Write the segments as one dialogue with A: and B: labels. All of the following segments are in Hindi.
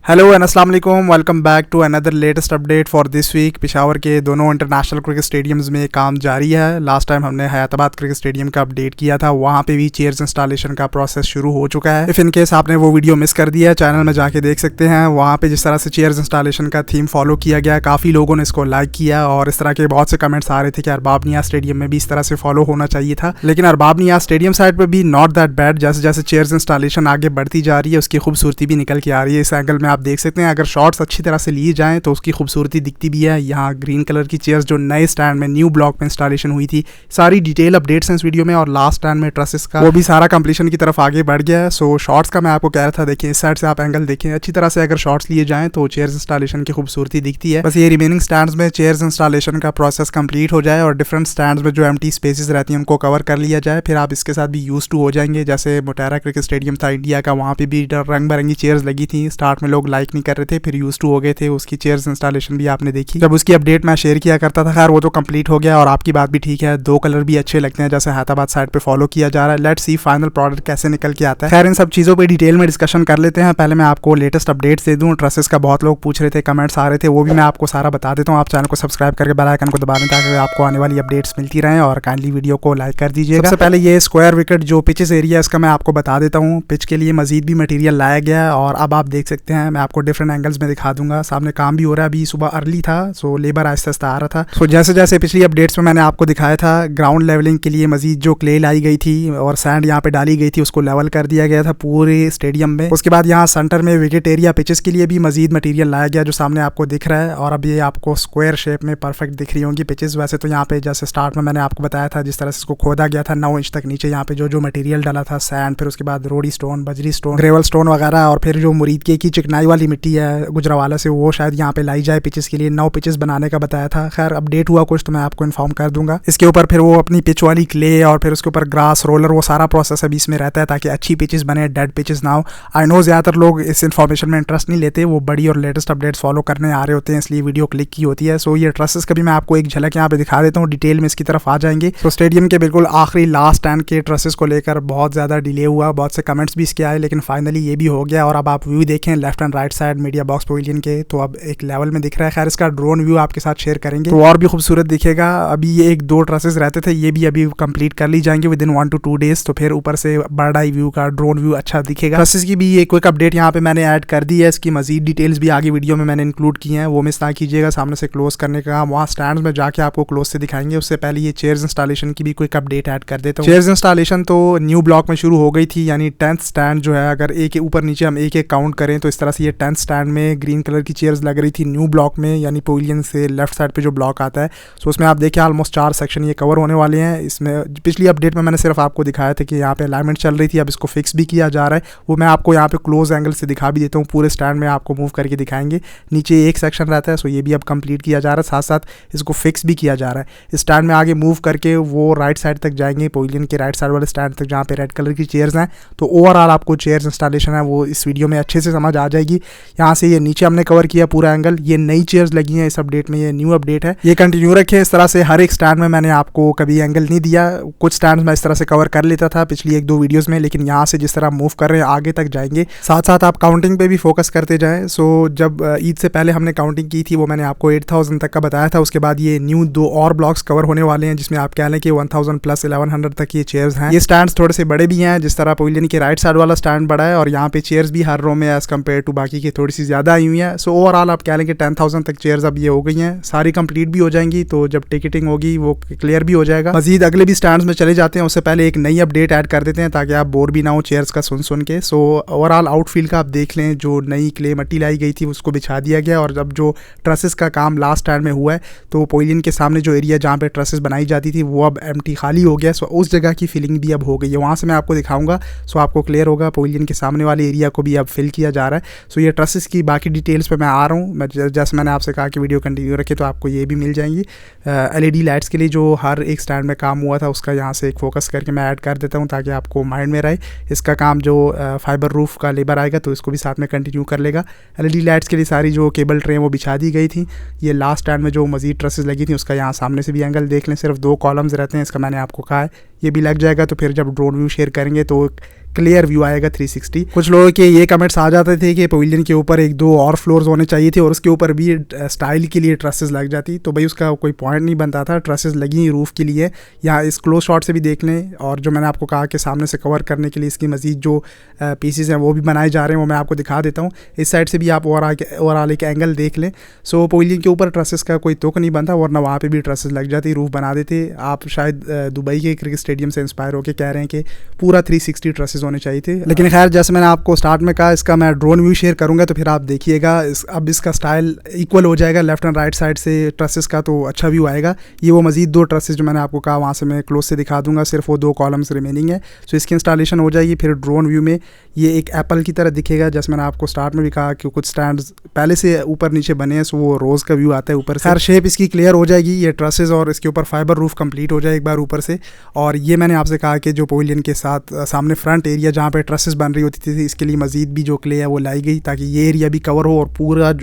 A: हेलो एंड अस्सलाम वालेकुम, welcome back to another latest update for this week. Peshawar के दोनों इंटरनेशनल क्रिकेट स्टेडियम्स में काम जारी है। लास्ट टाइम हमने हयाताबाद क्रिकेट स्टेडियम का अपडेट किया था, वहाँ पे भी चेयर्स इंस्टॉलेशन का प्रोसेस शुरू हो चुका है। इफ़ इन केस आपने वो वीडियो मिस कर दिया है, चैनल में जाके देख सकते हैं। वहाँ पे जिस तरह से चेयर्स इंस्टॉलेशन का थीम फॉलो किया गया, काफ़ी लोगों ने इसको लाइक किया और इस तरह के बहुत से कमेंट्स आ रहे थे कि अरबाब नियाज स्टेडियम में भी इस तरह से फॉलो होना चाहिए था। लेकिन अरबाब नियाज स्टेडियम साइड पर भी नॉट दैट बैड। जैसे जैसे चेयर्स इंस्टॉलेशन आगे बढ़ती जा रही है, उसकी खूबसूरती भी निकल के आ रही है। इस एंगल में आप देख सकते हैं, अगर शॉट्स अच्छी तरह से लिए जाएं तो उसकी खूबसूरती दिखती भी है। यहाँ ग्रीन कलर की चेयर्स जो नए स्टैंड में न्यू ब्लॉक में इंस्टॉलेशन हुई थी, सारी डिटेल अपडेट्स हैं इस वीडियो में। और लास्ट स्टैंड में ट्रसेस का वो भी सारा कंप्लीशन की तरफ आगे बढ़ गया है। सो शॉट्स का मैं आपको कह रहा था, देखिए इस साइड से आप एंगल देखें, अच्छी तरह से अगर शॉट्स लिए जाएं तो चेयर्स इंस्टॉलेशन की खूबसूरती दिखती है। बस ये रिमेनिंग स्टैंड्स में चेयर्स इंस्टॉलेशन का प्रोसेस कंप्लीट हो जाए और डिफरेंट स्टैंड्स में जो एम्प्टी स्पेसेस रहती हैं उनको कवर कर लिया जाए, फिर आप इसके साथ भी यूज टू हो जाएंगे। जैसे मोटेरा क्रिकेट स्टेडियम था इंडिया का, वहाँ पे भी रंग बिरंगी चेयर्स लगी थी। स्टार्ट में लोग लाइक नहीं कर रहे थे, फिर यूज टू हो गए थे। उसकी चेयर्स इंस्टॉलेशन भी आपने देखी, जब उसकी अपडेट मैं शेयर किया करता था। खैर वो तो कंप्लीट हो गया और आपकी बात भी ठीक है, दो कलर भी अच्छे लगते हैं जैसे हैदराबाद साइड पे फॉलो किया जा रहा है। लेट्स सी फाइनल प्रोडक्ट कैसे निकल के आता है। खैर इन सब चीज़ों पे डिटेल में डिस्कशन कर लेते हैं। पहले मैं आपको लेटेस्ट अपडेट्स दे दूँ। ट्रसेस का बहुत लोग पूछ रहे थे, कमेंट्स आ रहे थे, वो भी मैं आपको सारा बता देता हूँ। आप चैनल को सब्सक्राइब करके बेल आइकन को दबा दें ताकि आपको आने वाली अपडेट्स मिलती रहें और काइंडली वीडियो को लाइक कर दीजिएगा। सबसे पहले ये स्क्वायर विकेट जो पिचेस एरिया है इसका मैं आपको बता देता हूँ। पिच के लिए मजीद भी मटेरियल लाया गया है और अब आप देख सकते हैं, मैं आपको डिफरेंट एंगल्स में दिखा दूंगा। सामने काम भी हो रहा है, अभी सुबह अर्ली था, सो लेबर आहिस्ता आहिस्ता आ रहा था। सो जैसे जैसे पिछली अपडेट्स में मैंने आपको दिखाया था, ग्राउंड लेवलिंग के लिए मजीद जो क्ले लाई गई थी और सैंड यहाँ पे डाली गई थी, उसको लेवल कर दिया गया था पूरे स्टेडियम में। उसके बाद यहाँ सेंटर में विकेट एरिया पिचेस के लिए भी मजीद मटेरियल लाया गया, जो सामने आपको दिख रहा है। और अब ये आपको स्क्वायर शेप में परफेक्ट दिख रही होंगी पिचेस। वैसे तो यहाँ पे जैसे स्टार्ट में मैंने आपको बताया था, जिस तरह से इसको खोदा गया था 9 इंच तक नीचे, यहाँ पे जो जो मटेरियल डाला था, सैंड, फिर उसके बाद रोडी स्टोन, बजरी स्टोन, ग्रेवल स्टोन वगैरह, और फिर जो मुरीदके की चिकनाई वाली मिट्टी है गुजरावाला से, वो शायद यहाँ पे लाई जाए पिचेस के लिए। 9 पिचेस बनाने का बताया था। खैर अपडेट हुआ कुछ तो मैं आपको इन्फॉर्म कर दूंगा। इसके ऊपर फिर वो अपनी पिच वाली क्ले और फिर उसके ऊपर ग्रास रोलर, वो सारा प्रोसेस अभी इसमें रहता है ताकि अच्छी पिचेस बने, डेड पिचेस ना हो। आई नो ज़्यादातर लोग इस इन्फॉर्मेशन में इंटरेस्ट नहीं लेते, वो बड़ी और लेटेस्ट अपडेट्स फॉलो करने आ रहे होते हैं, इसलिए वीडियो क्लिक की होती है। सो ये ट्रसेस का भी मैं आपको एक झलक यहाँ पे दिखा देता हूँ, डिटेल में इसकी तरफ आ जाएंगे। तो स्टेडियम के बिल्कुल आखिरी लास्ट स्टैंड के ट्रसेस को लेकर बहुत ज़्यादा डिले हुआ, बहुत से कमेंट्स भी इसके आए, लेकिन फाइनली ये भी हो गया। और अब आप व्यू देखें left and right side media box pavilion के, तो अब एक लेवल में दिख रहा है। खैर इसका ड्रोन व्यू आपके साथ शेयर करेंगे तो और भी खूबसूरत दिखेगा। अभी ये 1-2 ट्रसेस रहते थे, ये भी अभी कंप्लीट कर ली जाएंगे विद इन 1 to 2 डेज, तो फिर ऊपर से बर्ड आई व्यू का ड्रोन व्यू अच्छा दिखेगा। ट्रसेस की भी ये क्विक अपडेट यहाँ पे मैंने ऐड कर दी है। इसकी मजीद डिटेल्स भी आगे वीडियो में मैंने इंक्लूड की हैं, वो मिस ना कीजिएगा। सामने से क्लोज करने का वहाँ स्टैंड में जाके आपको क्लोज से दिखाएंगे। उससे पहले ये चेयर्स इंस्टॉलेशन की भी क्विक अपडेट ऐड कर देता हूँ। चेयर्स इंस्टॉलेशन तो न्यू ब्लॉक में शुरू हो गई थी, यानी 10th स्टैंड जो है, अगर एक ऊपर नीचे हम एक एक काउंट करें तो इस तरह से ये 10th स्टैंड में ग्रीन कलर की चेयर्स लग रही थी न्यू ब्लॉक में, यानी पवेलियन से लेफ्ट साइड पे जो ब्लॉक आता है। सो उसमें आप देखिए ऑलमोस्ट 4 सेक्शन ये कवर होने वाले हैं। इसमें पिछली अपडेट में मैंने सिर्फ आपको दिखाया था कि यहाँ पे अलाइनमेंट चल रही थी, अब इसको फिक्स भी किया जा रहा है। वो मैं आपको यहाँ पे क्लोज एंगल से दिखा भी देता हूँ, पूरे स्टैंड में आपको मूव करके दिखाएंगे। नीचे एक सेक्शन रहता है, सो ये भी अब कंप्लीट किया जा रहा है, साथ साथ इसको फिक्स भी किया जा रहा है। इस स्टैंड में आगे मूव करके वो राइट साइड तक जाएंगे, पवेलियन के राइट साइड वाले स्टैंड तक, जहाँ पे रेड कलर की चेयर्स हैं। तो ओवरऑल आपको चेयर्स इंस्टॉलेशन है वो इस वीडियो में अच्छे से समझ आ जाएगी। यहाँ से ये नीचे हमने कवर किया पूरा एंगल, ये नई चेयर्स लगी हैं इस अपडेट में, ये न्यू अपडेट है। ये कंटिन्यू रखें इस तरह से, हर एक स्टैंड में मैंने आपको कभी एंगल नहीं दिया। कुछ स्टैंड मैं इस तरह से कवर कर लेता था पिछली 1-2 वीडियोस में, लेकिन यहाँ से जिस तरह मूव कर रहे हैं आगे तक जाएंगे। साथ साथ आप काउंटिंग पे भी फोकस करते जाएं। सो जब ईद से पहले हमने काउंटिंग की थी, वो मैंने आपको 8000 तक का बताया था। उसके बाद ये न्यू 2 और ब्लॉक्स कवर होने वाले हैं, जिसमें आप कह लें कि 1000 प्लस 1100 तक ये चेयर्स हैं। ये स्टैंड थोड़े से बड़े भी हैं, जिस तरह पवेलियन के राइट साइड वाला स्टैंड बड़ा है और यहाँ पे चेयर्स भी हर रो में एज कम्पेयर टू बाकी की थोड़ी सी ज़्यादा आई हुई हैं। सो ओवरऑल आप कह लें कि 10,000 तक चेयर्स अब ये हो गई हैं, सारी कंप्लीट भी हो जाएंगी। तो जब टिकटिंग होगी वो क्लियर भी हो जाएगा। मजीद अगले भी स्टैंड्स में चले जाते हैं, उससे पहले एक नई अपडेट ऐड कर देते हैं ताकि आप बोर भी ना हो चेयर्स का सुन के। सो ओवरऑल आउटफील्ड का आप देख लें, जो नई क्ले मट्टी लाई गई थी उसको बिछा दिया गया। और जब जो ट्रसेस का काम लास्ट स्टैंड में हुआ है, तो पवेलियन के सामने जो एरिया जहाँ पे ट्रसेस बनाई जाती थी वो अब एम्प्टी खाली हो गया। सो उस जगह की फिलिंग भी अब हो गई है, वहाँ से मैं आपको दिखाऊंगा। सो आपको क्लियर होगा, पवेलियन के सामने वाले एरिया को भी अब फिल किया जा रहा है। सो ये ट्रसेस की बाकी डिटेल्स पे मैं आ रहा हूँ। मैं जैसे मैंने आपसे कहा कि वीडियो कंटिन्यू रखे तो आपको ये भी मिल जाएंगी। LED लाइट्स के लिए जो हर एक स्टैंड में काम हुआ था, उसका यहाँ से एक फोकस करके मैं ऐड कर देता हूँ ताकि आपको माइंड में रहे। इसका काम जो फाइबर रूफ का लेबर आएगा तो इसको भी साथ में कंटिन्यू कर लेगा। LED लाइट्स के लिए सारी जो केबल ट्रे वो बिछा दी गई थी। ये लास्ट स्टैंड में जो मजीद ट्रसेस लगी थी उसका यहाँ सामने से भी एंगल देख लें, सिर्फ 2 कॉलम्स रहते हैं, इसका मैंने आपको कहा है, ये भी लग जाएगा। तो फिर जब ड्रोन व्यू शेयर करेंगे तो क्लियर व्यू आएगा 360। कुछ लोगों के ये कमेंट्स आ जाते थे कि पवेलियन के ऊपर 1-2 और फ्लोर्स होने चाहिए थे और उसके ऊपर भी स्टाइल के लिए ट्रसेस लग जाती, तो भाई उसका कोई पॉइंट नहीं बनता था। ट्रसेस लगी रूफ के लिए, यहाँ इस क्लोज शॉट से भी देख लें। और जो मैंने आपको कहा कि सामने से कवर करने के लिए इसकी मजीद जो पीसीज हैं वो भी बनाए जा रहे हैं, वो मैं आपको दिखा देता हूँ। इस साइड से भी आप ओवरऑल एक एंगल देख लें। सो पवेलियन के ऊपर ट्रसेस का कोई तुक नहीं बनता, वरना वहाँ पे भी ट्रसेस लग जाती, रूफ बना देते। आप शायद दुबई के क्रिकेट स्टेडियम से इंस्पायर होकर कह रहे हैं कि पूरा 360 ट्रसेस होने चाहिए थे, लेकिन खैर जैसे मैंने आपको स्टार्ट में कहा, इसका मैं ड्रोन व्यू शेयर करूँगा तो फिर आप देखिएगा। अब इसका स्टाइल इक्वल हो जाएगा लेफ्ट एंड राइट साइड से ट्रसेस का, तो अच्छा व्यू आएगा। ये वो मजीद 2 ट्रसेस जो मैंने आपको कहा वहाँ से मैं क्लोज से दिखा दूंगा, सिर्फ वो 2 कॉलम्स रिमेनिंग है। सो इसकी इंस्टॉलेशन हो जाएगी। फिर ड्रोन व्यू में ये एक एप्पल की तरह दिखेगा, जैसे मैंने आपको स्टार्ट में भी कहा कि कुछ स्टैंड्स पहले से ऊपर नीचे बने हैं, सो वो रोज़ का व्यू आता है ऊपर से। हर शेप इसकी क्लियर हो जाएगी, ये ट्रसेस और इसके ऊपर फाइबर रूफ कंप्लीट हो जाए एक बार ऊपर से। और ये मैंने आपसे कहा कि जो पवेलियन के साथ सामने फ्रंट एरिया जहाँ पे ट्रसेस बन रही होती थी, इसके लिए मजीद भी जो क्ले है वो लाई गई ताकि ये एरिया भी कवर हो और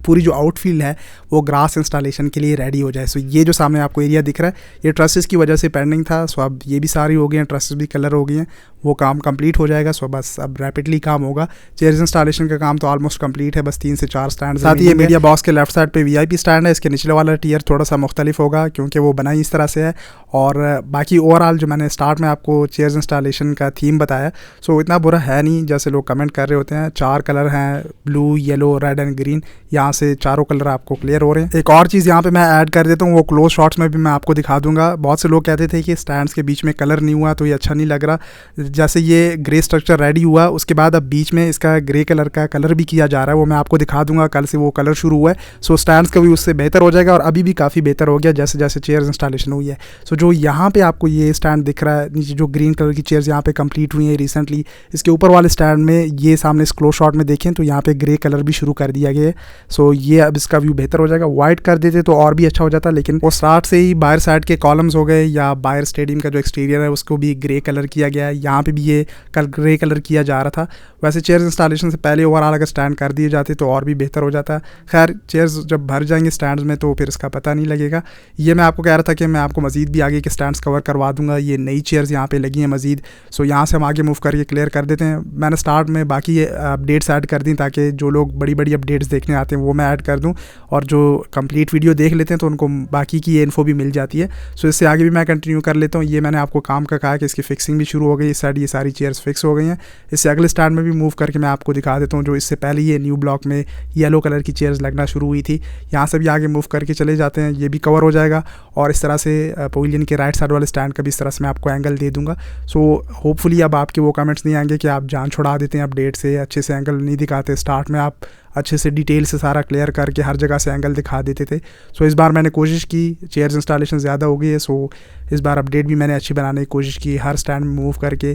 A: पूरी जो आउटफील्ड है वो ग्रास इंस्टॉलेशन के लिए रेडी हो जाए। सो ये जो सामने आपको एरिया दिख रहा है, ये ट्रसेस की वजह से पेंडिंग था। सो अब ये भी सारी हो गई हैं, ट्रसेस भी कलर हो गई हैं, वो काम कंप्लीट हो जाएगा। सो बस अब रैपिडली काम होगा। चेयर्स इंस्टॉलेशन का काम तो ऑलमोस्ट कंप्लीट है, बस 3 से 4 स्टैंड। साथ ही ये मीडिया बॉक्स के लेफ्ट साइड पे वीआईपी स्टैंड है, इसके निचले वाला टियर थोड़ा सा मुख्तलिफ होगा क्योंकि वो बनाई इस तरह से है। और बाकी ओवरऑल जो मैंने स्टार्ट में आपको चेयर्स इंस्टॉलेशन का थीम बताया, सो इतना बुरा है नहीं जैसे लोग कमेंट कर रहे होते हैं। 4 कलर हैं, blue, yellow, red and green, यहाँ से चारों कलर आपको क्लियर हो रहे हैं। एक और चीज़ यहाँ पे मैं ऐड कर देता हूँ, वो क्लोज शॉट्स में भी मैं आपको दिखा दूंगा। बहुत से लोग कहते थे कि स्टैंड्स के बीच में कलर नहीं हुआ तो ये अच्छा नहीं लग रहा। जैसे ये ग्रे स्ट्रक्चर रेडी हुआ, उसके बाद अब बीच में इसका ग्रे कलर का कलर भी किया जा रहा है, वो मैं आपको दिखा दूंगा। कल से वो कलर शुरू हुआ है, सो स्टैंड्स का भी उससे बेहतर हो जाएगा और अभी भी काफ़ी बेहतर हो गया जैसे जैसे चेयर्स इंस्टॉलेशन हुई है। सो जो यहाँ पे आपको ये स्टैंड दिख रहा है, नीचे जो ग्रीन कलर की चेयर्स यहाँ पे कंप्लीट हुई हैं रिसेंटली, इसके ऊपर वाले स्टैंड में ये सामने इस क्लोज शॉट में देखें तो यहाँ पे ग्रे कलर भी शुरू कर दिया गया है। सो ये अब इसका व्यू बेहतर हो जाएगा। वाइट कर देते तो और भी अच्छा हो जाता, लेकिन वो स्टार्ट से ही बाहर साइड के कॉलम्स हो गए या बाहर स्टेडियम का जो एक्सटीरियर है उसको भी ग्रे कलर किया गया है। यहाँ पे भी ये कल ग्रे कलर किया जा रहा था। वैसे चेयर्स इंस्टॉलेशन से पहले ओवरऑल अगर स्टैंड कर दिए जाते तो और भी बेहतर हो जाता। खैर चेयर्स जब भर जाएंगे स्टैंड्स में तो फिर इसका पता नहीं लगेगा। ये मैं आपको कह रहा था कि मैं आपको मजीद भी आगे के स्टैंड्स कवर करवा दूंगा। ये नई चेयर्स यहाँ पे लगी हैं मजीद। सो यहाँ से हम आगे मूव करके क्लियर कर देते हैं। मैंने स्टार्ट में बाकी अपडेट्स ऐड कर दी ताकि जो लोग बड़ी बड़ी अपडेट्स देखने आते हैं वो मैं ऐड कर दूँ, और जो कंप्लीट वीडियो देख लेते हैं तो उनको बाकी की ये इन्फो भी मिल जाती है। सो इससे आगे भी मैं कंटिन्यू कर लेता हूँ। ये मैंने आपको काम का कहा कि इसकी फिक्सिंग भी शुरू हो गई। इस साइड ये सारी चेयर्स फिक्स हो गई हैं। इससे अगले स्टैंड में भी मूव करके मैं आपको दिखा देता हूँ जो इससे पहले ये न्यू ब्लॉक में येलो कलर की चेयर्स लगना शुरू हुई थी। यहाँ से भी आगे मूव करके चले जाते हैं, ये भी कवर हो जाएगा। और इस तरह से पवेलियन के राइट साइड वाले स्टैंड का भी इस तरह से मैं आपको एंगल दे दूँगा। सो होपफुली अब आपके वो कमेंट्स नहीं आएंगे कि आप जान छुड़ा देते हैं अपडेट से, अच्छे से एंगल नहीं दिखाते। स्टार्ट में आप अच्छे से डिटेल से सारा क्लियर करके हर जगह से एंगल दिखा देते थे। सो इस बार मैंने कोशिश की, चेयर्स इंस्टॉलेशन ज़्यादा हो गई है, सो इस बार अपडेट भी मैंने अच्छी बनाने की कोशिश की। हर स्टैंड में मूव करके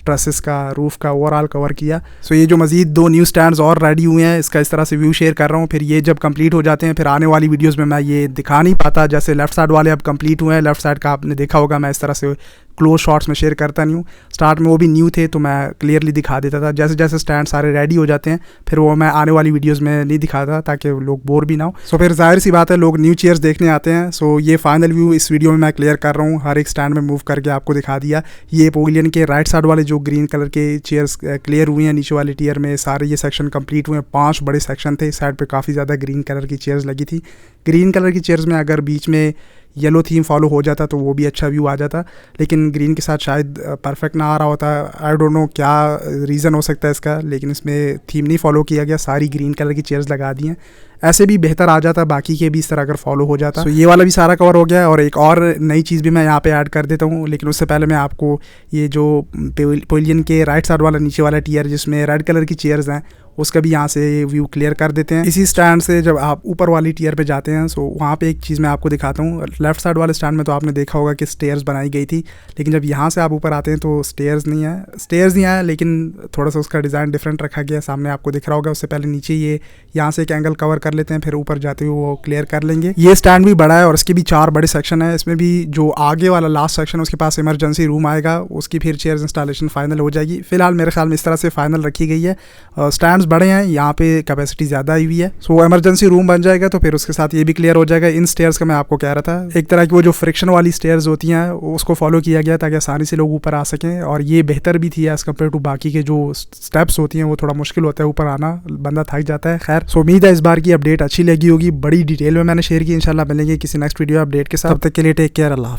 A: ट्रसेस का, रूफ का ओवरऑल कवर किया। सो ये जो मजीद 2 न्यू स्टैंड्स और रेडी हुए हैं, इसका इस तरह से व्यू शेयर कर रहा हूँ। फिर ये जब कंप्लीट हो जाते हैं फिर आने वाली वीडियोस में मैं ये दिखा नहीं पाता। जैसे लेफ्ट साइड वाले अब कंप्लीट हुए हैं, लेफ्ट साइड का आपने देखा होगा, मैं इस तरह से क्लोज शॉट्स में शेयर करता नहीं हूँ। स्टार्ट में वो भी न्यू थे तो मैं क्लियरली दिखा देता था। जैसे जैसे स्टैंड सारे रेडी हो जाते हैं फिर वो मैं आने वाली वीडियोस में नहीं दिखाता ताकि लोग बोर भी ना हो। सो फिर जाहिर सी बात है लोग न्यू चेयर्स देखने आते हैं। सो ये फाइनल व्यू इस वीडियो में मैं क्लियर कर रहा हूँ, हर एक स्टैंड में मूव करके आपको दिखा दिया। ये पवेलियन के राइट साइड वाले जो ग्रीन कलर के चेयर्स क्लियर हुई हैं, नीचे वाले टियर में सारे ये सेक्शन कंप्लीट हुए हैं। 5 बड़े सेक्शन थे, इस साइड पे काफ़ी ज़्यादा ग्रीन कलर की चेयर्स लगी थी। ग्रीन कलर की चेयर्स में अगर बीच में येलो थीम फॉलो हो जाता तो वो भी अच्छा व्यू आ जाता, लेकिन ग्रीन के साथ शायद परफेक्ट ना आ रहा होता। आई डोंट नो क्या रीज़न हो सकता है इसका, लेकिन इसमें थीम नहीं फॉलो किया गया, सारी ग्रीन कलर की चेयर्स लगा दी हैं। ऐसे भी बेहतर आ जाता, बाकी के भी इस तरह अगर फॉलो हो जाता। ये वाला भी सारा कवर हो गया। और एक और नई चीज़ भी मैं यहाँ पे ऐड कर देता हूँ, लेकिन उससे पहले मैं आपको ये जो पवेलियन के राइट साइड वाला नीचे वाला टियर जिसमें रेड कलर की चेयर्स हैं उसका भी यहाँ से व्यू क्लियर कर देते हैं। इसी स्टैंड से जब आप ऊपर वाली टियर पे जाते हैं सो वहाँ पे एक चीज़ मैं आपको दिखाता हूँ। लेफ्ट साइड वाले स्टैंड में तो आपने देखा होगा कि स्टेयर्स बनाई गई थी, लेकिन जब यहाँ से आप ऊपर आते हैं तो स्टेयर्स नहीं है, लेकिन थोड़ा सा उसका डिज़ाइन डिफरेंट रखा गया, सामने आपको दिख रहा होगा। उससे पहले नीचे ये यहाँ से एक एंगल कवर कर लेते हैं, फिर ऊपर जाते हुए वो क्लियर कर लेंगे। ये स्टैंड भी बड़ा है और इसके भी 4 बड़े सेक्शन है। इसमें भी जो आगे वाला लास्ट सेक्शन है उसके पास इमरजेंसी रूम आएगा, उसकी फिर चेयर्स इंस्टॉलेशन फाइनल हो जाएगी। फिलहाल मेरे ख्याल में इस तरह से फाइनल रखी गई है। स्टैंड्स बड़े हैं, यहाँ पे कैपेसिटी ज़्यादा आई हुई है। सो इमरजेंसी रूम बन जाएगा तो फिर उसके साथ ये भी क्लियर हो जाएगा। इन स्टेयर्स का मैं आपको कह रहा था, एक तरह की वो जो फ्रिक्शन वाली स्टेयर्स होती हैं उसको फॉलो किया गया ताकि आसानी से लोग ऊपर आ सकें, और ये बेहतर भी थी एज़ कम्पेयर टू बाकी के जो स्टेप्स होती हैं, वो थोड़ा मुश्किल होता है ऊपर आना, बंदा थक जाता है। खैर, सो उम्मीद है इस बार की अपडेट अच्छी लगी होगी, बड़ी डिटेल में मैंने शेयर की। इंशाल्लाह मिलेंगे किसी नेक्स्ट वीडियो अपडेट के साथ, तब तक के लिए टेक केयर, अल्लाह।